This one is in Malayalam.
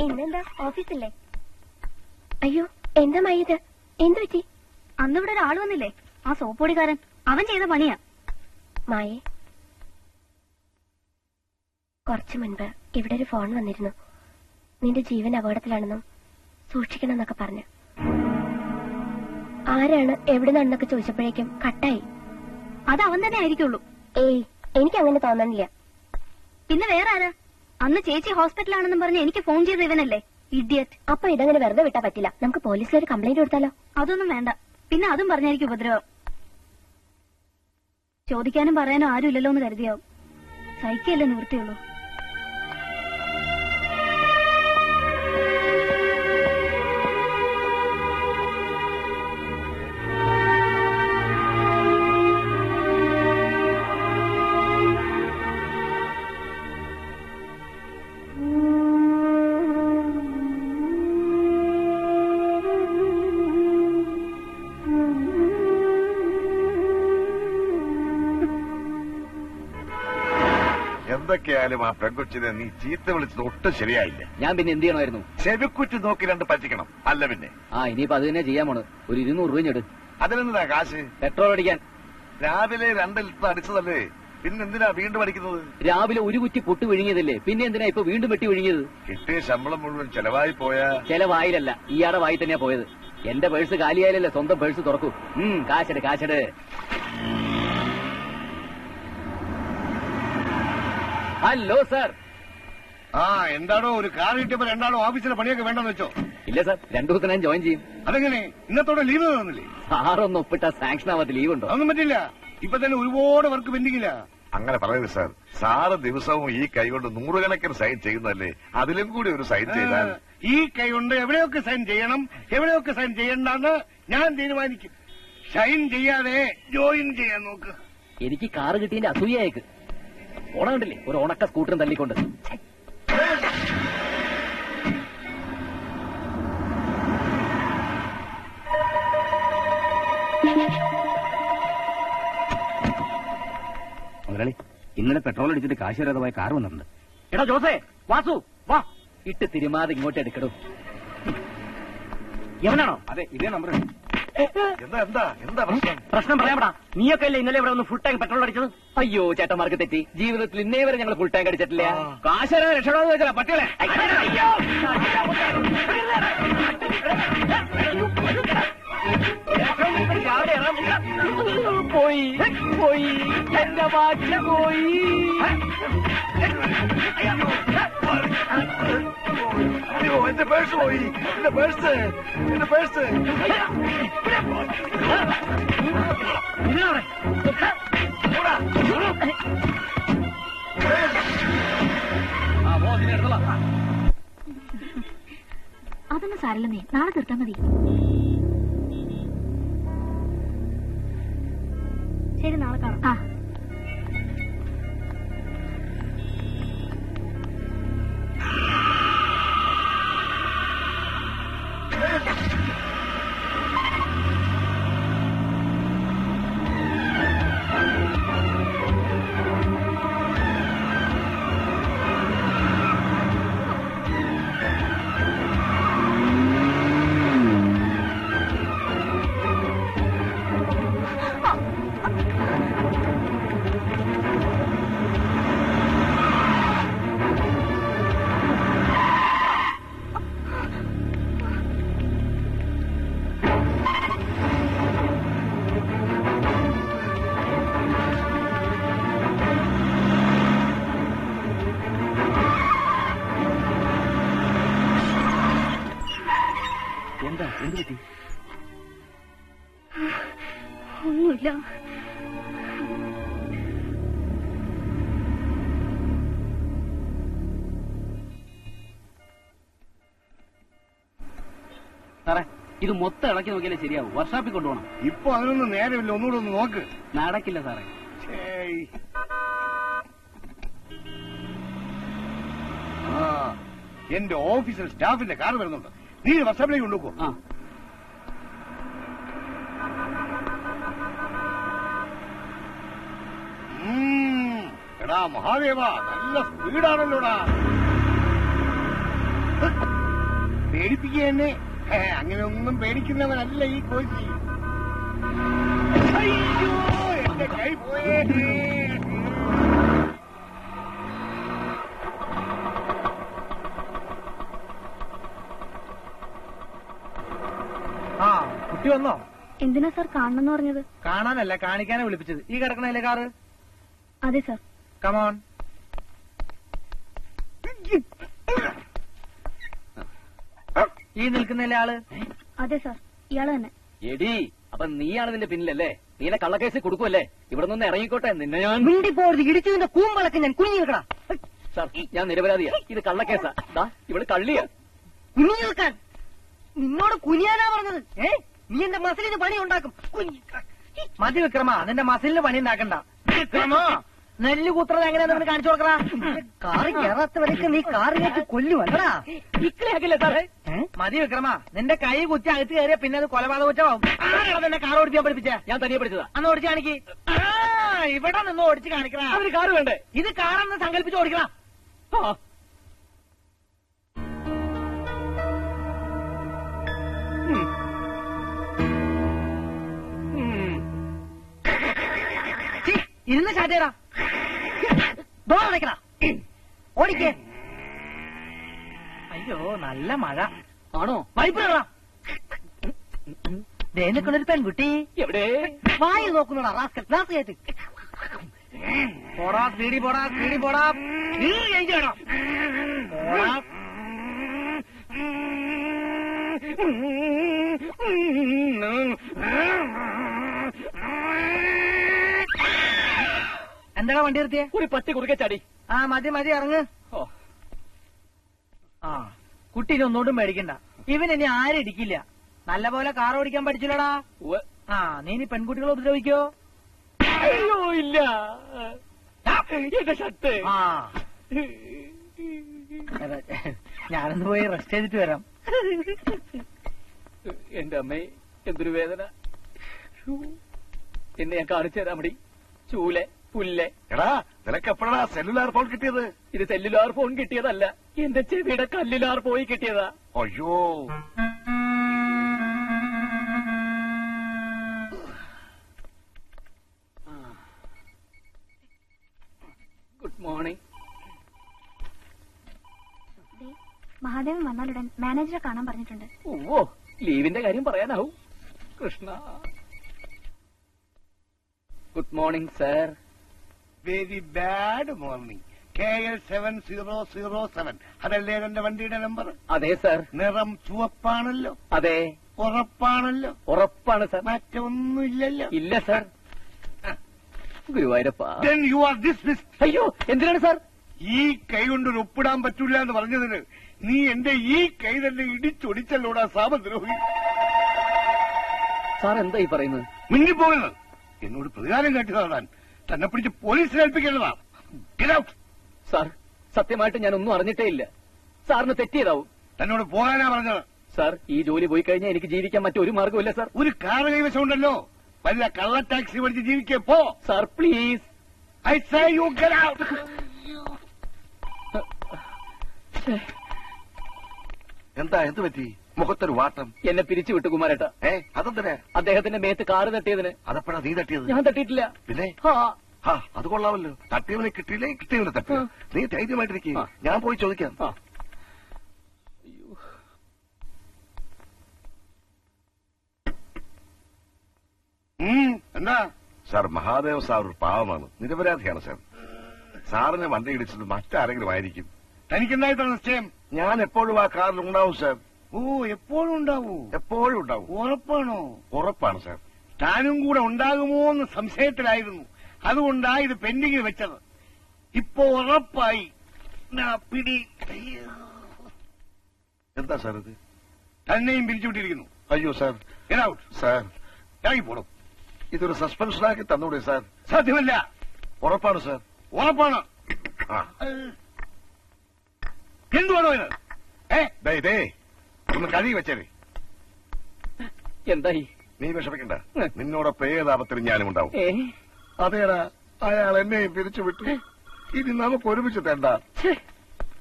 ഇന്നെന്താ ഓഫീസില്ലേ? അയ്യോ, എന്താ മയ്യത്? എന്തു പറ്റി? അന്നിവിടെ ഒരാൾ വന്നില്ലേ, ആ സോപ്പൊടിക്കാരൻ. അവൻ ചെയ്ത പണിയാ. മായേ, കുറച്ചു മുൻപ് ഇവിടെ ഒരു ഫോൺ വന്നിരുന്നു. നിന്റെ ജീവൻ അപകടത്തിലാണെന്നും സൂക്ഷിക്കണമെന്നൊക്കെ പറഞ്ഞു. ആരാണ് എവിടെ നിന്നൊക്കെ ചോദിച്ചപ്പോഴേക്കും കട്ടായി. അത് അവൻ തന്നെ ആയിരിക്കുള്ളൂ. ഏയ്, എനിക്ക് അങ്ങനെ തോന്നണില്ല. പിന്നെ വേറെ ആരാ? അന്ന് ചേച്ചി ഹോസ്പിറ്റലാണെന്നും പറഞ്ഞ് എനിക്ക് ഫോൺ ചെയ്ത ഇവനല്ലേ, ഇഡിയറ്റ്. അപ്പൊ ഇതങ്ങനെ വെറുതെ വിട്ടാ പറ്റില്ല. നമുക്ക് പോലീസിലൊരു കംപ്ലൈന്റ് കൊടുത്താലോ? അതൊന്നും വേണ്ട. പിന്നെ അതും പറഞ്ഞായിരിക്കും ഉപദ്രവം. ചോദിക്കാനും പറയാനും ആരും ഇല്ലല്ലോ എന്ന് കരുതിയാവും. സഹിക്കല്ലേ നിവൃത്തിയുള്ളൂ. എന്തൊക്കെയായാലും ആ പെൺകൊച്ചിനെ നീ ചീത്ത വിളിച്ചത് ഒട്ടും ശരിയായില്ല. ഞാൻ പിന്നെ എന്ത് ചെയ്യണമായിരുന്നു? ചെവിക്കുറ്റി നോക്കി രണ്ട് പറ്റിക്കണം, അല്ല പിന്നെ. ഇനിയിപ്പോ അത് തന്നെ ചെയ്യാൻ പോണ്. ഒരു 200 രൂപ ഞെട്. അതിനെന്താ കാശ്? പെട്രോൾ അടിക്കാൻ. രാവിലെ 2 ലിറ്റർ അടിച്ചതല്ലേ, പിന്നെന്തിനാ വീണ്ടും അടിക്കുന്നത്? രാവിലെ ഒരു കുറ്റി പൊട്ട് വിഴുങ്ങിയതല്ലേ, പിന്നെ എന്തിനാ ഇപ്പൊ വീണ്ടും വെട്ടി വിഴുങ്ങിയത്? കിട്ടിയ ശമ്പളം മുഴുവൻ ചെലവായി പോയാ? ചെലവായില്ലല്ല, ഇയാടെ വായി തന്നെയാ പോയത്. എന്റെ പേഴ്സ് കാലിയായാലല്ലേ സ്വന്തം പേഴ്സ് തുറക്കൂ. കാശട് കാശട്. Hello sir. എന്താണോ ഒരു കാർ കിട്ടിയപ്പോ രണ്ടാണോ ഓഫീസിലെ പണിയൊക്കെ വേണ്ടെന്ന് വെച്ചോ? ഇല്ല സാർ, 2 ദിവസം ഞാൻ ജോയിൻ ചെയ്യും. അതെങ്ങനെ? ഇന്നത്തോടെ ലീവ് തന്നില്ലേ? സാറൊന്ന് ഒപ്പിട്ട സാങ്ഷൻ ആവാത്ത ലീവ് ഉണ്ടോ? അതൊന്നും പറ്റില്ല. ഇപ്പൊ തന്നെ ഒരുപാട് വർക്ക് പെൻഡിങ്ങില്ല. അങ്ങനെ പറയരുത് സാർ. സാറ് ദിവസവും ഈ കൈ കൊണ്ട് 100 കണക്കിന് സൈൻ ചെയ്യുന്നതല്ലേ, അതിലും കൂടി ഒരു സൈൻ ചെയ്താൽ. ഈ കൈ കൊണ്ട് എവിടെയൊക്കെ സൈൻ ചെയ്യണം, എവിടെയൊക്കെ സൈൻ ചെയ്യണ്ടെന്ന് ഞാൻ തീരുമാനിക്കും. സൈൻ ചെയ്യാതെ ജോയിൻ ചെയ്യാൻ നോക്ക്. എനിക്ക് കാറ് കിട്ടിയതിന്റെ അസൂയക്ക് ഓണമുണ്ടല്ലേ, ഒരു ഉണക്ക സ്കൂട്ടറും തല്ലിക്കൊണ്ട്. മുതലാളി, ഇന്നലെ പെട്രോൾ അടിച്ചിട്ട് കാശ് വരാതെ പോയ കാർ വന്നിട്ടുണ്ട്. എടാ ജോസേ, വാസു വാ. ഇട്ട് തിരുമാതെ ഇങ്ങോട്ട് എടുക്കടോ. എവനാണോ? അതെ, ഇതേ നമ്പർ. എന്താ പ്രശ്നം പറയാമടാ. നീയൊക്കെ അല്ലേ ഇന്നലെ ഇവിടെ ഒന്ന് ഫുൾ ടാങ്ക് പെട്രോൾ അടിച്ചത്? അയ്യോ ചേട്ടന്മാർക്ക് തെറ്റി. ജീവിതത്തിൽ ഇന്നേ വരെ ഞങ്ങൾ ഫുൾ ടാങ്ക് അടിച്ചിട്ടില്ല. കാശ് രക്ഷപ്പെടാന്ന് വെച്ചാ പട്ടികളെ. പോയി പോയി എന്റെ വാച്ച് പോയി. എന്റെ പേഴ്സ് പോയി. എന്റെ പേഴ്സ് എന്റെ പേഴ്സ്. അതൊന്നും സാരല്ലെന്നേ, നാളെ തീർത്താ മതി. ശരി, നാളെ കാണാം. എന്താ, എന്ത് പറ്റി? ഒന്നുമില്ല. സാറേ, ഇത് മൊത്തം ഇളക്കി നോക്കിയാലേ ശരിയാവും. വർക്ക്ഷോപ്പിൽ കൊണ്ടുപോകണം. ഇപ്പൊ അതിനൊന്നും നേരമില്ല, ഒന്നുകൂടെ ഒന്ന് നോക്ക്. നടക്കില്ല സാറേ. എന്റെ ഓഫീസിൽ സ്റ്റാഫിന്റെ കാർ വരുന്നുണ്ട്. നീ വർക്ക്ഷോപ്പിലേക്ക് കൊണ്ടുപോകോ? എടാ മഹാദേവ, നല്ല സ്പീഡാണല്ലോടാ. പേടിപ്പിക്കുക തന്നെ. അങ്ങനെ ഒന്നും പേടിക്കുന്നവനല്ല ഈ കോശി. അയ്യോ, എന്റെ കൈ പോയേ. ആ കുട്ടി വന്നോ? എന്തിനാ സാർ കാണണമെന്ന് പറഞ്ഞത്? കാണാനല്ല, കാണിക്കാനാ വിളിപ്പിച്ചത്. ഈ കിടക്കണല്ലേ കാറ്? അതെ സാർ. കമോൺ. ഈ നിൽക്കുന്നല്ലേ ആള്? അതെ സാർ, ഇയാള് തന്നെ. എടി, അപ്പൊ നീയാണ് നിന്റെ പിന്നിലല്ലേ? നീനെ കള്ളക്കേസിൽ കൊടുക്കുമല്ലേ? ഇവിടെ നിന്ന് ഇറങ്ങിക്കോട്ടെ, നിന്നെ ഞാൻ. മിണ്ടി പോരുത്, ഇടിച്ചതിന്റെ കൂമ്പളക്ക് ഞാൻ കുഞ്ഞു നിൽക്കണ. സാർ, ഞാൻ നിരപരാധിയാ. ഇത് കള്ളക്കേസാ. ദാ ഇവള് കള്ളിയാ. കുഞ്ഞു നിൽക്കാൻ നിന്നോട് കുനിയാനാ പറഞ്ഞത്. നീ എന്റെ മസിലിന് പണി ഉണ്ടാക്കും. മതി വിക്രമ, നിന്റെ മസിലിന് പണി ഉണ്ടാക്കണ്ട. നെല്ല് കൂത്തുന്നത് എങ്ങനെയാന്ന് കാണിച്ചു കൊടുക്കറാ. കാറ് കയറാത്തവരൊക്കെ നീ കാറ് കയറ്റി കൊല്ലുവല്ലടാ. ഇക്കളിയാക്കില്ലേ സാറേ? മതി വിക്രമ, നിന്റെ കൈ കുത്തി അകത്ത് കയറിയ പിന്നെ അത് കൊലപാതക കുറ്റമാവും. ആരാണ് നിന്നെ കാർ ഓടിക്കാൻ പഠിപ്പിച്ചേ? ഞാൻ തനിയെ പഠിച്ചതാ. അന്ന് ഓടിച്ച് കാണിക്ക്. ഇവിടെ നിന്ന് ഓടിച്ച് കാണിക്കണ. അവര് കാറ് വേണ്ടേ? ഇത് കാറെന്ന് സങ്കല്പിച്ച് ഓടിക്കണം. ഇരുന്ന് ചാറ്റേടാ. ഡോറടക്കടാ. ഓടിക്കേ. അയ്യോ, നല്ല മഴ. ആണോ? വൈപ്പിടാ. ദേ നിൽക്കണൊരു പെൺകുട്ടി. എവിടെ? വായി നോക്കുന്നടാ റാസ്കൽ. ഗ്ലാസ് കയറ്റ്. പോടാ സ്പീഡി, പോടാ സ്പീഡി, പോടാ. എന്താ വണ്ടി നിർത്തിയേ? ഒരു പട്ടി കുറുക്കെ ചാടി. ആ മതി മതി, ഇറങ്ങ്. ആ കുട്ടീനെ ഒന്നോട്ടും മേടിക്കണ്ട. ഇവനിനി ആരും ഇടിക്കില്ല. നല്ല പോലെ കാർ ഓടിക്കാൻ പഠിച്ചില്ലടാ. ആ നീ ഇനി പെൺകുട്ടികളെ ഉപദ്രവിക്കോ? അയ്യോ ഇല്ല. എന്റെ ഷർട്ട്. ആ ഞാനൊന്ന് പോയി റെസ്റ്റ് ചെയ്തിട്ട് വരാം. എന്റെ അമ്മേ, എന്തൊരു വേദന. എന്നെ ഞാൻ കാണിച്ചു തരാം മടി. ചൂലെ പുല്ലെ. എടാ, നിനക്ക് എപ്പോഴാ സെല്ലുലാർ ഫോൺ കിട്ടിയത്? ഇത് സെല്ലുലാർ ഫോൺ കിട്ടിയതല്ല, എന്റെ ചെവിയുടെ കല്ലുലാർ പോയി കിട്ടിയതാ. അയ്യോ, ഗുഡ് മോർണിംഗ്. മഹാദേവൻ വന്നാലുടൻ മാനേജറെ കാണാൻ പറഞ്ഞിട്ടുണ്ട്. ഓ, ലീവിന്റെ കാര്യം പറയാനാവും. Krishna. Good morning sir. Very bad morning. KL 7007. അതല്ലേ എന്റെ വണ്ടിയുടെ നമ്പർ? അതെ സർ. നിറം ചുവപ്പാണല്ലോ? അതെ. ഉറപ്പാണല്ലോ? ഉറപ്പാണ് സർ. മറ്റൊന്നുമില്ലല്ലോ? ഇല്ല sir. Guruvayurappa. Then you are dismissed. അയ്യോ, എന്തിനാണ് സാർ? ഈ കൈ കൊണ്ട് ഒരു ഒപ്പിടാൻ പറ്റൂല എന്ന് പറഞ്ഞതിന് നീ എന്റെ ഈ കൈ തന്നെ ഇടിച്ചൊടിച്ചല്ലോടാ സാമദ്രോഹി. സാർ എന്താ ഈ പറയുന്നത്? മിന്നിപ്പോകുന്നത്. എന്നോട് പ്രതികാരം കാട്ടിയതാണ്. തന്നെ പിടിച്ച് പോലീസിൽ ഏൽപ്പിക്കേണ്ടതാ. Get out. സാർ, സത്യമായിട്ട് ഞാൻ ഒന്നും അറിഞ്ഞിട്ടേ ഇല്ല. സാറിന് തെറ്റിയതാവും. തന്നോട് പോകാനാ പറഞ്ഞത്. സാർ, ഈ ജോലി പോയി കഴിഞ്ഞാൽ എനിക്ക് ജീവിക്കാൻ മറ്റൊരു മാർഗമില്ല സാർ. ഒരു കാർ കൈവശം ഉണ്ടല്ലോ, വല്ല കള്ള ടാക്സി പഠിച്ച് ജീവിക്കേ പോ. Sir please. I say you get out. എന്താ, എന്ത് പറ്റി? മുഖത്തൊരു വാട്ടം. എന്നെ പിരിച്ചുവിട്ടു കുമാരേട്ട. അതെന്തിനാ? അദ്ദേഹത്തിന്റെ മേത്ത് കാറ് തട്ടിയതിന്. അതെപ്പോഴാ നീ തട്ടിയത്? ഞാൻ തട്ടിയിട്ടില്ല. പിന്നെ അത് കൊള്ളാമല്ലോ. തട്ടിയവനെ കിട്ടിയില്ലേ, കിട്ടിയവനെ തട്ടി. നീ ധൈര്യമായിട്ടിരിക്കുക, ഞാൻ പോയി ചോദിക്കാം. എന്താ സാർ? മഹാദേവ സാർ ഒരു പാവമാണ്, നിരപരാധിയാണ് സാർ. സാറിനെ വണ്ടി ഇടിച്ചത് മറ്റാരെങ്കിലും ആയിരിക്കും. തനിക്കെന്തായിട്ടാണ് നിശ്ചയം? ഞാൻ എപ്പോഴും ആ കാറിൽ ഉണ്ടാവും സാർ. ഓ, എപ്പോഴും ഉണ്ടാവൂ? എപ്പോഴും ഉണ്ടാവും. ഉറപ്പാണോ? ഉറപ്പാണ് സാർ. താനും കൂടെ ഉണ്ടാകുമോ എന്ന് സംശയത്തിലായിരുന്നു. അതുകൊണ്ടാ ഇത് പെൻഡിങ്ങിൽ വെച്ചത്. ഇപ്പോ ഉറപ്പായി. പിടി. എന്താ സാർ ഇത്? തന്നെയും പിരിച്ചുവിട്ടിരിക്കുന്നു. അയ്യോ സാർ. സാർ ഇറങ്ങിപ്പോടും. ഇതൊരു സസ്പെൻഷനാക്കി തന്നൂടെ സാർ? സാധ്യമല്ല. ഉറപ്പാണ് സാർ. ഉറപ്പാണ്. എന്തുവാണോ ഇത്? ഇതേ ഒന്ന് കഴുകി വെച്ചേ. എന്തായി? നീ വിഷമിക്കണ്ട, നിന്നോടൊപ്പം ഏതാപത്തിനും ഞാനും ഉണ്ടാവും. അതേടാ, അയാൾ എന്നെയും പിരിച്ചുവിട്ടു. ഇനി നമുക്ക് ഒരുമിച്ച് തേണ്ട.